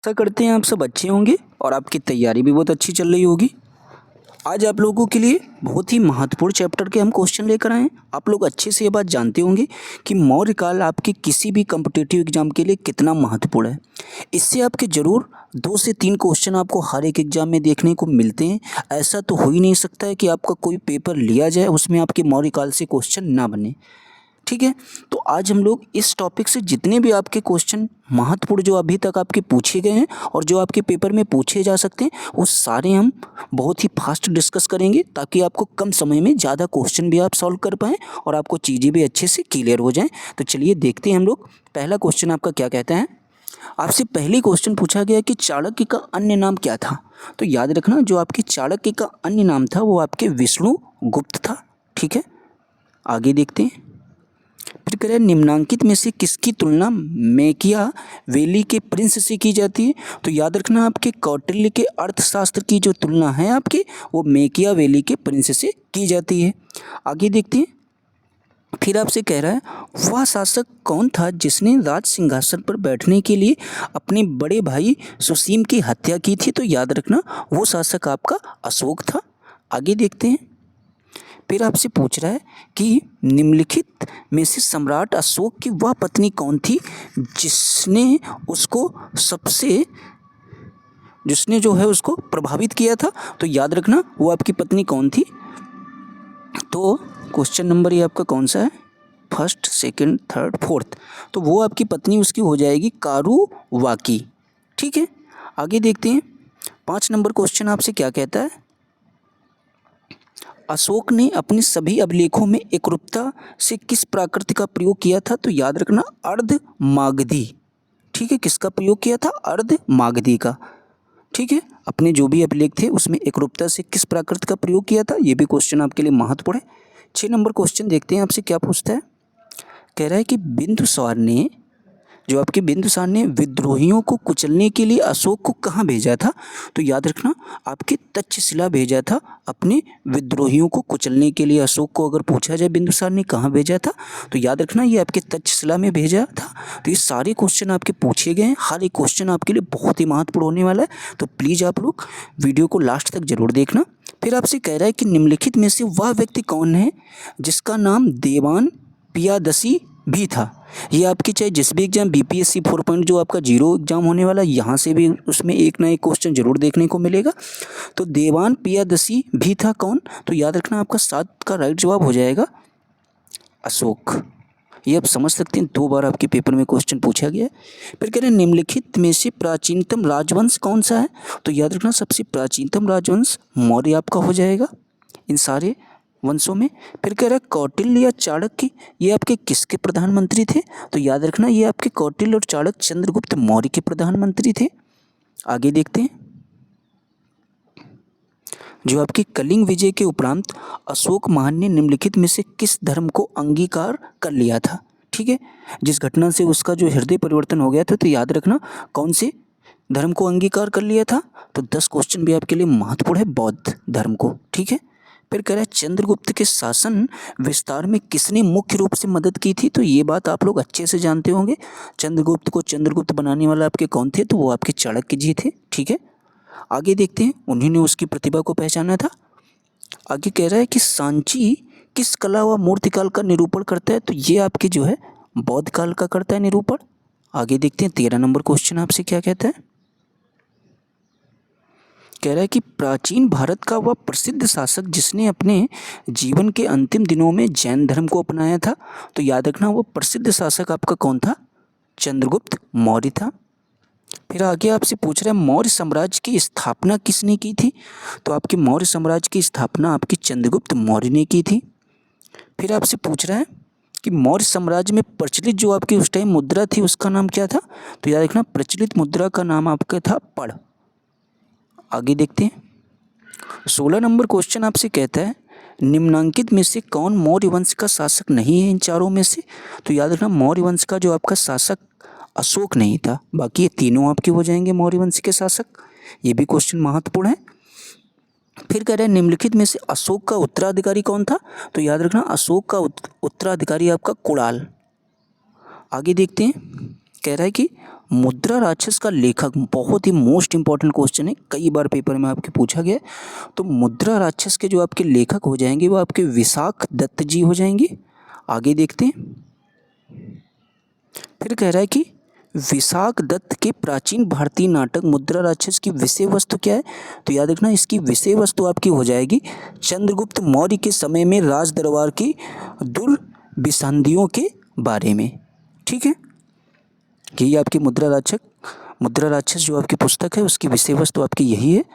आशा करते हैं आप सब अच्छे होंगे और आपकी तैयारी भी बहुत अच्छी चल रही होगी। आज आप लोगों के लिए बहुत ही महत्वपूर्ण चैप्टर के हम क्वेश्चन लेकर आए हैं। आप लोग अच्छे से ये बात जानते होंगे कि मौर्य काल आपके किसी भी कॉम्पिटिटिव एग्जाम के लिए कितना महत्वपूर्ण है। इससे आपके ज़रूर 2 से 3 क्वेश्चन आपको हर एक एग्जाम में देखने को मिलते हैं। ऐसा तो हो ही नहीं सकता है कि आपका कोई पेपर लिया जाए उसमें आपके मौर्य काल से क्वेश्चन ना बने। ठीक है, तो आज हम लोग इस टॉपिक से जितने भी आपके क्वेश्चन महत्वपूर्ण जो अभी तक आपके पूछे गए हैं और जो आपके पेपर में पूछे जा सकते हैं वो सारे हम बहुत ही फास्ट डिस्कस करेंगे, ताकि आपको कम समय में ज़्यादा क्वेश्चन भी आप सॉल्व कर पाएँ और आपको चीज़ें भी अच्छे से क्लियर हो जाएं। तो चलिए देखते हैं हम लोग। पहला क्वेश्चन आपका क्या कहता है। आपसे पहले क्वेश्चन पूछा गया कि चाणक्य का अन्य नाम क्या था। तो याद रखना, जो आपके चाणक्य का अन्य नाम था वो आपके विष्णुगुप्त था। ठीक है, आगे देखते हैं। फिर कह रहे हैं निम्नांकित में से किसकी तुलना मैकियावेली के प्रिंस से की जाती है। तो याद रखना, आपके कौटिल्य के अर्थशास्त्र की जो तुलना है आपकी वो मैकियावेली के प्रिंस से की जाती है। आगे देखते हैं। फिर आपसे कह रहा है वह शासक कौन था जिसने राज सिंहासन पर बैठने के लिए अपने बड़े भाई सुसीम की हत्या की थी। तो याद रखना वो शासक आपका अशोक था। आगे देखते हैं। फिर आपसे पूछ रहा है कि निम्नलिखित में से सम्राट अशोक की वह पत्नी कौन थी जिसने जो है उसको प्रभावित किया था। तो याद रखना वो आपकी पत्नी कौन थी। तो क्वेश्चन नंबर ये आपका कौन सा है, फर्स्ट, सेकंड, थर्ड, फोर्थ। तो वो आपकी पत्नी उसकी हो जाएगी कारुवाकी। ठीक है, आगे देखते हैं। 5 नंबर क्वेश्चन आपसे क्या कहता है। अशोक ने अपने सभी अभिलेखों में एकरूपता से किस प्राकृत का प्रयोग किया था। तो याद रखना अर्धमागधी। ठीक है, किसका प्रयोग किया था, अर्धमागधी का। ठीक है, अपने जो भी अभिलेख थे उसमें एकरूपता से किस प्राकृत का प्रयोग किया था, ये भी क्वेश्चन आपके लिए महत्वपूर्ण है। 6 नंबर क्वेश्चन देखते हैं आपसे क्या पूछता है। कह रहा है कि बिंदुसार ने विद्रोहियों को कुचलने के लिए अशोक को कहाँ भेजा था। तो याद रखना आपके तक्षशिला भेजा था अपने विद्रोहियों को कुचलने के लिए। अशोक को अगर पूछा जाए बिंदुसार ने कहाँ भेजा था, तो याद रखना ये आपके तक्षशिला में भेजा था। तो ये सारे क्वेश्चन आपके पूछे गए हैं, हर एक क्वेश्चन आपके लिए बहुत ही महत्वपूर्ण होने वाला है। तो प्लीज़ आप लोग वीडियो को लास्ट तक जरूर देखना। फिर आपसे कह रहा है कि निम्नलिखित में से वह व्यक्ति कौन है जिसका नाम देवान पियादसी भी था। ये आपकी चाहे जिस भी एग्जाम बीपीएससी 4 जो आपका 0 एग्जाम होने वाला, यहाँ से भी उसमें एक ना एक क्वेश्चन जरूर देखने को मिलेगा। तो देवान पियादसी भी था कौन। तो याद रखना आपका 7 का राइट जवाब हो जाएगा अशोक। ये आप समझ सकते हैं, 2 बार आपके पेपर में क्वेश्चन पूछा गया है। फिर कह रहे हैं निम्नलिखित में से प्राचीनतम राजवंश कौन सा है। तो याद रखना सबसे प्राचीनतम राजवंश मौर्य आपका हो जाएगा इन सारे वंशों में। फिर कह रहा है कौटिल्य या चाणक्य ये आपके किसके प्रधानमंत्री थे। तो याद रखना ये आपके कौटिल्य और चाणक्य चंद्रगुप्त मौर्य के प्रधानमंत्री थे। आगे देखते हैं। जो आपके कलिंग विजय के उपरांत अशोक महान ने निम्नलिखित में से किस धर्म को अंगीकार कर लिया था। ठीक है, जिस घटना से उसका जो हृदय परिवर्तन हो गया था, तो याद रखना कौन से धर्म को अंगीकार कर लिया था। तो 10 क्वेश्चन भी आपके लिए महत्वपूर्ण है, बौद्ध धर्म को। ठीक है, फिर कह रहा है चंद्रगुप्त के शासन विस्तार में किसने मुख्य रूप से मदद की थी। तो ये बात आप लोग अच्छे से जानते होंगे, चंद्रगुप्त को चंद्रगुप्त बनाने वाला आपके कौन थे, तो वो आपके चाणक्य जी थे। ठीक है, आगे देखते हैं। उन्होंने उसकी प्रतिभा को पहचाना था। आगे कह रहा है कि सांची किस कला व मूर्तिकाल का निरूपण करता है। तो ये आपके जो है बौद्ध काल का करता है निरूपण। आगे देखते हैं 13 नंबर क्वेश्चन आपसे क्या कहता है। कह रहा है कि प्राचीन भारत का वह प्रसिद्ध शासक जिसने अपने जीवन के अंतिम दिनों में जैन धर्म को अपनाया था। तो याद रखना वो प्रसिद्ध शासक आपका कौन था, चंद्रगुप्त मौर्य था। फिर आगे आपसे पूछ रहा है मौर्य साम्राज्य की स्थापना किसने की थी। तो आपके मौर्य साम्राज्य की स्थापना आपके चंद्रगुप्त मौर्य ने की थी। फिर आपसे पूछ रहा है कि मौर्य साम्राज्य में प्रचलित जो आपकी उस टाइम मुद्रा थी उसका नाम क्या था। तो याद रखना प्रचलित मुद्रा का नाम आपका था पढ़। आगे देखते हैं। 16 नंबर क्वेश्चन आपसे कहता है निम्नांकित में से कौन मौर्य वंश का शासक नहीं है इन चारों में से। तो याद रखना मौर्य वंश का जो आपका शासक अशोक नहीं था, बाकी ये तीनों आपके हो जाएंगे मौर्य वंश के शासक। ये भी क्वेश्चन महत्वपूर्ण है। फिर कह रहे हैं निम्नलिखित में से अशोक का उत्तराधिकारी कौन था। तो याद रखना अशोक का उत्तराधिकारी आपका कुणाल। आगे देखते हैं। कह रहा है कि मुद्रा राक्षस का लेखक, बहुत ही मोस्ट इंपॉर्टेंट क्वेश्चन है, कई बार पेपर में आपके पूछा गया है। तो मुद्रा राक्षस के जो आपके लेखक हो जाएंगे वो आपके विशाख दत्त जी हो जाएंगे। आगे देखते हैं। फिर कह रहा है कि विशाख दत्त के प्राचीन भारतीय नाटक मुद्रा राक्षस की विषय वस्तु क्या है? तो याद रखना इसकी विषय वस्तु आपकी हो जाएगी चंद्रगुप्त मौर्य के समय में राज दरबार की दुर्विसंधियों के बारे में। ठीक है, कि ये आपकी मुद्रा राक्षस जो आपकी पुस्तक है उसकी विषय वस्तु आपकी यही है।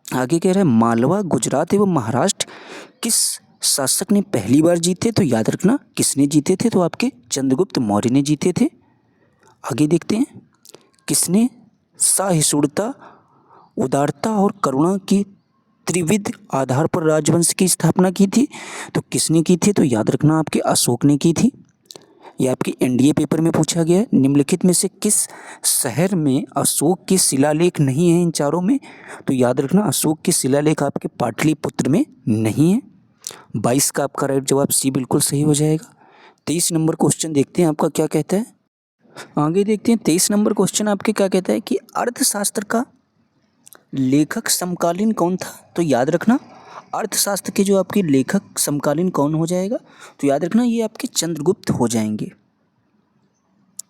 आगे कह रहा है मालवा, गुजरात एवं महाराष्ट्र किस शासक ने पहली बार जीते? तो याद रखना किसने जीते थे? तो आपके चंद्रगुप्त मौर्य ने जीते थे। आगे देखते हैं, किसने सहिष्णुता, उदारता और करुणा की त्रिविध आधार पर राजवंश की स्थापना की थी? तो किसने की थी? तो याद रखना आपके अशोक ने की थी। यह आपकी एनडीए पेपर में पूछा गया है। निम्नलिखित में से किस शहर में अशोक के शिलालेख नहीं है इन चारों में? तो याद रखना अशोक के शिलालेख आपके पाटलिपुत्र में नहीं है। 22 का आपका राइट जवाब सी बिल्कुल सही हो जाएगा। 23 नंबर क्वेश्चन देखते हैं आपका क्या कहता है। आगे देखते हैं 23 नंबर क्वेश्चन आपके क्या कहता है कि अर्थशास्त्र का लेखक समकालीन कौन था? तो याद रखना अर्थशास्त्र के जो आपके लेखक समकालीन कौन हो जाएगा? तो याद रखना ये आपके चंद्रगुप्त हो जाएंगे।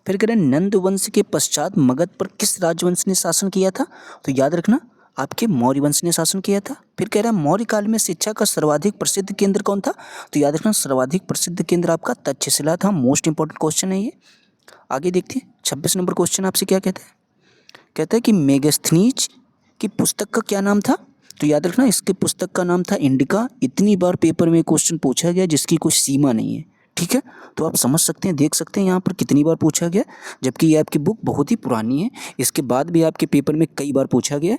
फिर कह रहे हैं नंद वंश के पश्चात मगध पर किस राजवंश ने शासन किया था? तो याद रखना आपके मौर्य वंश ने शासन किया था। फिर कह रहा है मौर्य काल में शिक्षा का सर्वाधिक प्रसिद्ध केंद्र कौन था? तो याद रखना सर्वाधिक प्रसिद्ध केंद्र आपका तक्षशिला था। मोस्ट इंपॉर्टेंट क्वेश्चन है ये। आगे देखते हैं 26 नंबर क्वेश्चन आपसे क्या कहता है। कहता है कि मेगास्थनीज की पुस्तक का क्या नाम था? तो याद रखना इसके पुस्तक का नाम था इंडिका। इतनी बार पेपर में क्वेश्चन पूछा गया जिसकी कोई सीमा नहीं है। ठीक है, तो आप समझ सकते हैं, देख सकते हैं यहाँ पर कितनी बार पूछा गया, जबकि ये आपकी बुक बहुत ही पुरानी है, इसके बाद भी आपके पेपर में कई बार पूछा गया।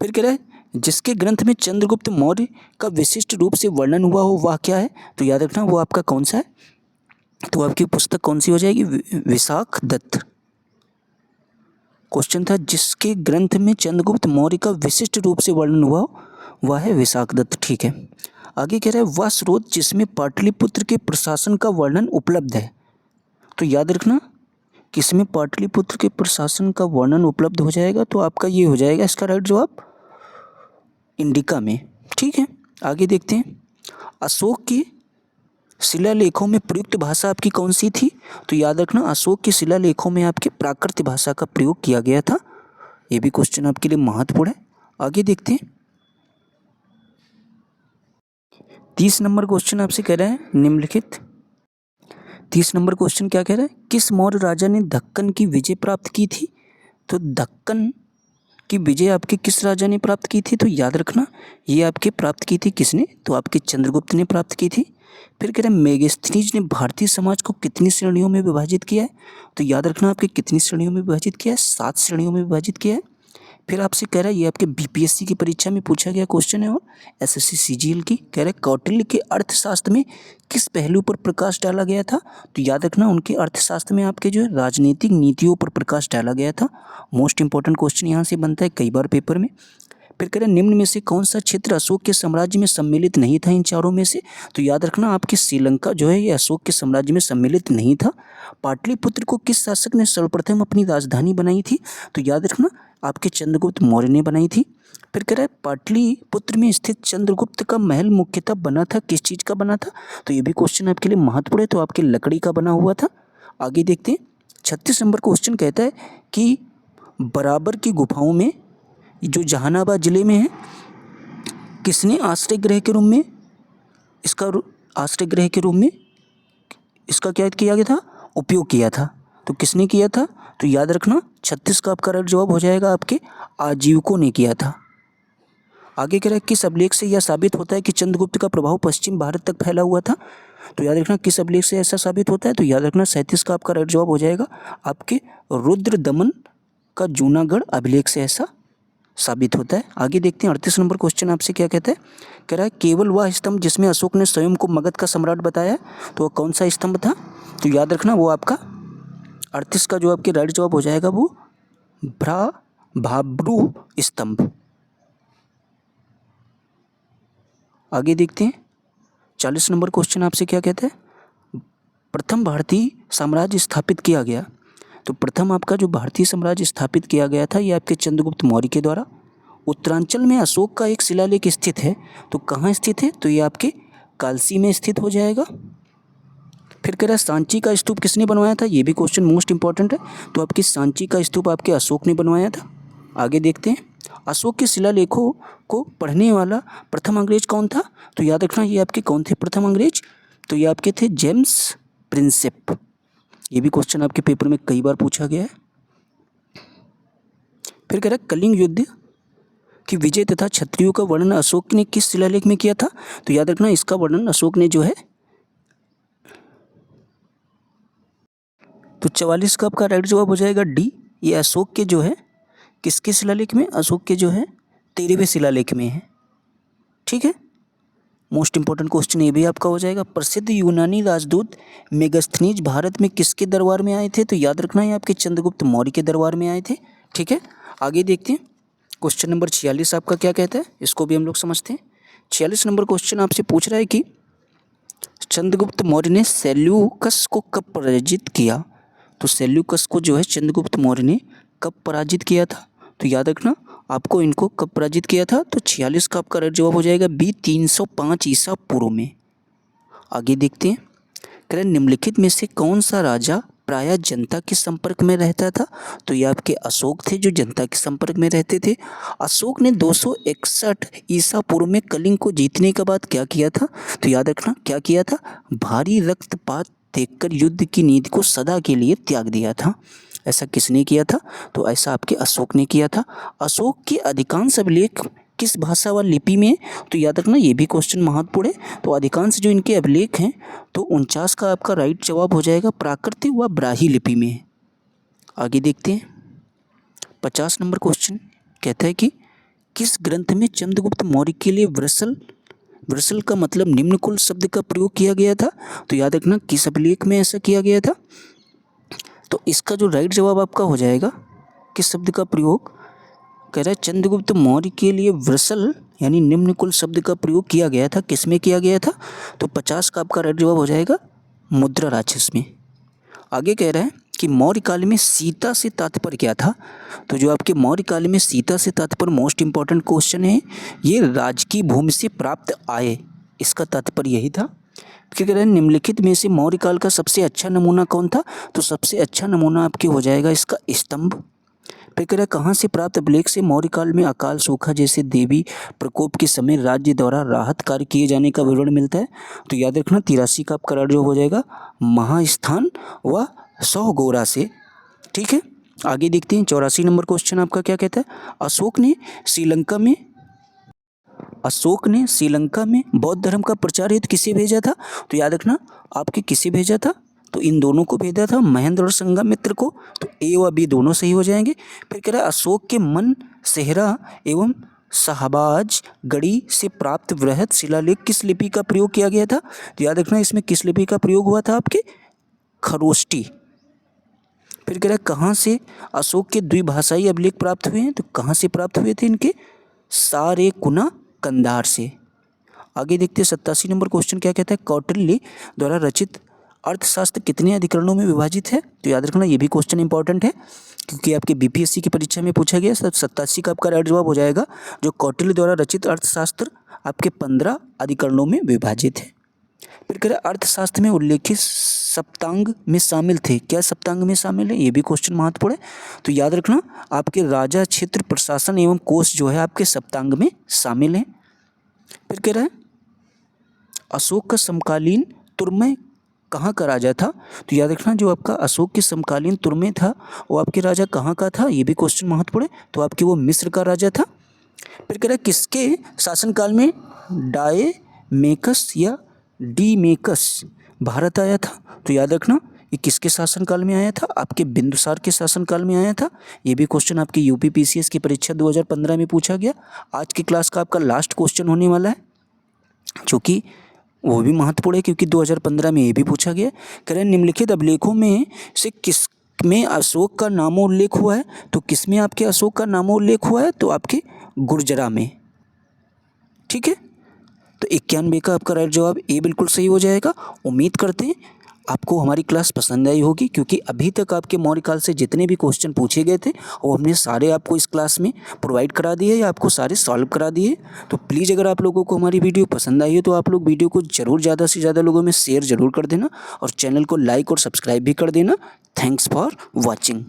फिर कह रहा है जिसके ग्रंथ में चंद्रगुप्त मौर्य का विशिष्ट रूप से वर्णन हुआ हो वह क्या है? तो याद रखना वो आपका कौन सा है? तो आपकी पुस्तक कौन सी हो जाएगी? विशाख दत्त। क्वेश्चन था जिसके ग्रंथ में चंद्रगुप्त मौर्य का विशिष्ट रूप से वर्णन हुआ वह है विशाख दत्त। ठीक है, आगे कह रहा है वह स्रोत जिसमें पाटलिपुत्र के प्रशासन का वर्णन उपलब्ध है। तो याद रखना किसमें पाटलिपुत्र के प्रशासन का वर्णन उपलब्ध हो जाएगा? तो आपका ये हो जाएगा इसका राइट जवाब इंडिका में। ठीक है, आगे देखते हैं अशोक की शिलालेखों में प्रयुक्त भाषा आपकी कौन सी थी? तो याद रखना अशोक के शिलालेखों में आपके प्राकृत भाषा का प्रयोग किया गया था। ये भी क्वेश्चन आपके लिए महत्वपूर्ण है। आगे देखते हैं 30 नंबर क्वेश्चन आपसे कह रहा है निम्नलिखित 30 नंबर क्वेश्चन क्या कह रहा है? किस मौर्य राजा ने दक्कन की विजय प्राप्त की थी? तो दक्कन की विजय आपके किस राजा ने प्राप्त की थी? तो याद रखना ये आपके प्राप्त की थी किसने? तो आपके चंद्रगुप्त ने प्राप्त की थी। फिर कह रहे हैं मेगास्थनीज ने भारतीय समाज को कितनी श्रेणियों में विभाजित किया है? तो याद रखना आपके कितनी श्रेणियों में विभाजित किया है? 7 श्रेणियों में विभाजित किया है। फिर आपसे कह रहा है ये आपके बीपीएससी की परीक्षा में पूछा गया क्वेश्चन है और एसएससी सीजीएल की। कह रहा है कौटिल्य के अर्थशास्त्र में किस पहलू पर प्रकाश डाला गया था? तो याद रखना उनके अर्थशास्त्र में आपके जो है राजनीतिक नीतियों पर प्रकाश डाला गया था। मोस्ट इंपॉर्टेंट क्वेश्चन यहाँ से बनता है कई बार पेपर में। फिर कह रहे हैं निम्न में से कौन सा क्षेत्र अशोक के साम्राज्य में सम्मिलित नहीं था इन चारों में से? तो याद रखना आपकी श्रीलंका जो है ये अशोक के साम्राज्य में सम्मिलित नहीं था। पाटलिपुत्र को किस शासक ने सर्वप्रथम अपनी राजधानी बनाई थी? तो याद रखना आपके चंद्रगुप्त मौर्य ने बनाई थी। फिर कह रहा है पाटलिपुत्र में स्थित चंद्रगुप्त का महल मुख्यतः बना था किस चीज़ का बना था? तो ये भी क्वेश्चन आपके लिए महत्वपूर्ण है, तो आपके लकड़ी का बना हुआ था। आगे देखते हैं 36 नंबर क्वेश्चन कहता है कि बराबर की गुफाओं में जो जहानाबाद जिले में है किसने आश्रय गृह के रूप में इसका क्या किया गया था? उपयोग किया था। तो किसने किया था? तो याद रखना 36 का आपका राइट जवाब हो जाएगा आपके आजीविकों ने किया था। आगे कह रहा है किस अभिलेख से यह साबित होता है कि चंद्रगुप्त का प्रभाव पश्चिम भारत तक फैला हुआ था? तो याद रखना किस अभिलेख से ऐसा साबित होता है? तो याद रखना 37 का आपका राइट जवाब हो जाएगा आपके रुद्र दमन का जूनागढ़ अभिलेख से ऐसा साबित होता है। आगे देखते हैं 38 नंबर क्वेश्चन आपसे क्या कहता है। कह रहा है केवल वह स्तंभ जिसमें अशोक ने स्वयं को मगध का सम्राट बताया, तो वह कौन सा स्तंभ था? तो याद रखना वो आपका 38 का जो आपके राइट जवाब हो जाएगा वो भाब्रू स्तंभ। आगे देखते हैं 40 नंबर क्वेश्चन आपसे क्या कहता है। प्रथम भारतीय साम्राज्य स्थापित किया गया तो प्रथम आपका जो भारतीय साम्राज्य स्थापित किया गया था ये आपके चंद्रगुप्त मौर्य के द्वारा। उत्तरांचल में अशोक का एक शिलालेख स्थित है, तो कहाँ स्थित है, तो ये आपके कालसी में स्थित हो जाएगा। फिर कह रहा है सांची का स्तूप किसने बनवाया था, ये भी क्वेश्चन मोस्ट इंपॉर्टेंट है। तो आपकी सांची का स्तूप आपके अशोक ने बनवाया था। आगे देखते हैं, अशोक के शिलालेखों को पढ़ने वाला प्रथम अंग्रेज कौन था, तो याद रखना ये आपके कौन थे प्रथम अंग्रेज, तो ये आपके थे जेम्स प्रिंसेप। ये भी क्वेश्चन आपके पेपर में कई बार पूछा गया है। फिर कह रहा है कलिंग युद्ध की विजय तथा क्षत्रियों का वर्णन अशोक ने किस शिलालेख में किया था, तो याद रखना इसका वर्णन अशोक ने जो है, तो 44 का आपका राइट जवाब हो जाएगा डी। ये अशोक के जो है किसके शिलालेख में, अशोक के जो है 13वें शिलालेख में है। ठीक है, मोस्ट इंपॉर्टेंट क्वेश्चन ये भी आपका हो जाएगा। प्रसिद्ध यूनानी राजदूत मेगास्थनीज भारत में किसके दरबार में आए थे, तो याद रखना ये आपके चंद्रगुप्त मौर्य के दरबार में आए थे। ठीक है, आगे देखते हैं क्वेश्चन नंबर 46 आपका क्या कहता है, इसको भी हम लोग समझते हैं। 46 नंबर क्वेश्चन आपसे पूछ रहा है कि चंद्रगुप्त मौर्य ने सेल्यूकस को कब पराजित किया, तो सेल्यूकस को जो है चंद्रगुप्त मौर्य ने कब पराजित किया था, तो याद रखना आपको इनको कब पराजित किया था, तो 46 का आपका राइट जवाब हो जाएगा बी 305 ईसा पूर्व में। आगे देखते हैं, कह रहे निम्नलिखित में से कौन सा राजा प्रायः जनता के संपर्क में रहता था, तो ये आपके अशोक थे जो जनता के संपर्क में रहते थे। अशोक ने 261 ईसा पूर्व में कलिंग को जीतने के बाद क्या किया था, तो याद रखना क्या किया था, भारी रक्तपात देखकर युद्ध की नीति को सदा के लिए त्याग दिया था। ऐसा किसने किया था, तो ऐसा आपके अशोक ने किया था। अशोक के अधिकांश अभिलेख किस भाषा व लिपि में, तो याद रखना ये भी क्वेश्चन महत्वपूर्ण है। तो अधिकांश जो इनके अभिलेख हैं तो 49 का आपका राइट जवाब हो जाएगा प्राकृत व ब्राह्मी लिपि में। आगे देखते हैं 50 नंबर क्वेश्चन कहता है कि किस ग्रंथ में चंद्रगुप्त मौर्य के लिए वृषल का मतलब निम्न कुल शब्द का प्रयोग किया गया था, तो याद रखना किस अभिलेख में ऐसा किया गया था, तो इसका जो राइट जवाब आपका हो जाएगा किस शब्द का प्रयोग, कह रहा है चंद्रगुप्त मौर्य के लिए वृषल यानी निम्न कुल शब्द का प्रयोग किया गया था, किस में किया गया था, तो 50 का आपका राइट जवाब हो जाएगा मुद्रा राक्षस में। आगे कह रहा है कि मौर्य काल में सीता से तात्पर्य क्या था, तो जो आपके मौर्य काल में सीता से तात्पर्य मोस्ट इंपॉर्टेंट क्वेश्चन है, ये राजकीय भूमि से प्राप्त आय, इसका तात्पर्य यही था। क्या कह रहे हैं निम्नलिखित में से मौर्य काल का सबसे अच्छा नमूना कौन था, तो सबसे अच्छा नमूना आपके हो जाएगा इसका स्तंभ। फिर कह रहा है कहाँ से प्राप्त अभिलेख से मौर्य काल में अकाल सूखा जैसे देवी प्रकोप के समय राज्य द्वारा राहत कार्य किए जाने का विवरण मिलता है, तो याद रखना 83 का आपका राइट जवाब हो जाएगा महास्थान व सौगोरा से। ठीक है, आगे देखते हैं 84 नंबर क्वेश्चन आपका क्या कहता है, अशोक ने श्रीलंका में बौद्ध धर्म का प्रचार हेतु किसे भेजा था, तो याद रखना आपके किसे भेजा था, तो इन दोनों को भेजा था महेंद्र और संघमित्र को, तो ए व बी दोनों सही हो जाएंगे। फिर कह रहा है अशोक के मन सेहरा एवं शाहबाज गढ़ी से प्राप्त वृहद शिलालेख किस लिपि का प्रयोग किया गया था, तो याद रखना इसमें किस लिपि का प्रयोग हुआ था, आपके खरोष्टी। फिर कह रहा है कहाँ से अशोक के द्विभाषाई अभिलेख प्राप्त हुए हैं, तो कहाँ से प्राप्त हुए थे इनके, सारेकुना कंधार से। आगे देखते हैं 87 नंबर क्वेश्चन क्या कहता है, कौटिल्य द्वारा रचित अर्थशास्त्र कितने अधिकरणों में विभाजित है, तो याद रखना ये भी क्वेश्चन इंपॉर्टेंट है क्योंकि आपके बीपीएससी की परीक्षा में पूछा गया। 87 का आपका राइट जवाब हो जाएगा जो कौटिल्य द्वारा रचित अर्थशास्त्र आपके 15 अधिकरणों में विभाजित है। फिर कह रहे अर्थशास्त्र में उल्लेखित सप्तांग में शामिल थे, क्या सप्तांग में शामिल है, ये भी क्वेश्चन महत्वपूर्ण है। तो याद रखना आपके राजा क्षेत्र प्रशासन एवं कोष जो है आपके सप्तांग में शामिल हैं। फिर कह रहा है अशोक का समकालीन तुर्मय कहाँ का राजा था, तो याद रखना जो आपका अशोक के समकालीन तुर्मय था वो आपके राजा कहाँ का था, ये भी क्वेश्चन महत्वपूर्ण है, तो आपके वो मिस्र का राजा था। फिर कह रहा है किसके शासनकाल में डायमेकस या डीमेकस भारत आया था, तो याद रखना ये किसके शासनकाल में आया था, आपके बिंदुसार के शासनकाल में आया था। ये भी क्वेश्चन आपके यूपी पीसीएस की परीक्षा 2015 में पूछा गया। आज की क्लास का आपका लास्ट क्वेश्चन होने वाला है जो कि वो भी महत्वपूर्ण है क्योंकि 2015 में ये भी पूछा गया। कह रहे हैं निम्नलिखित अभिलेखों में से किस में अशोक का नामोल्लेख हुआ है, तो किस में आपके अशोक का नामोल्लेख हुआ है, तो आपके गुर्जरा में। ठीक है, तो 91 का आपका राइट जवाब ए बिल्कुल सही हो जाएगा। उम्मीद करते हैं आपको हमारी क्लास पसंद आई होगी, क्योंकि अभी तक आपके मौर्य काल से जितने भी क्वेश्चन पूछे गए थे वो हमने सारे आपको इस क्लास में प्रोवाइड करा दिए या आपको सारे सॉल्व करा दिए। तो प्लीज़ अगर आप लोगों को हमारी वीडियो पसंद आई है तो आप लोग वीडियो को ज़रूर ज़्यादा से ज़्यादा लोगों में शेयर ज़रूर कर देना और चैनल को लाइक और सब्सक्राइब भी कर देना। Thanks for watching.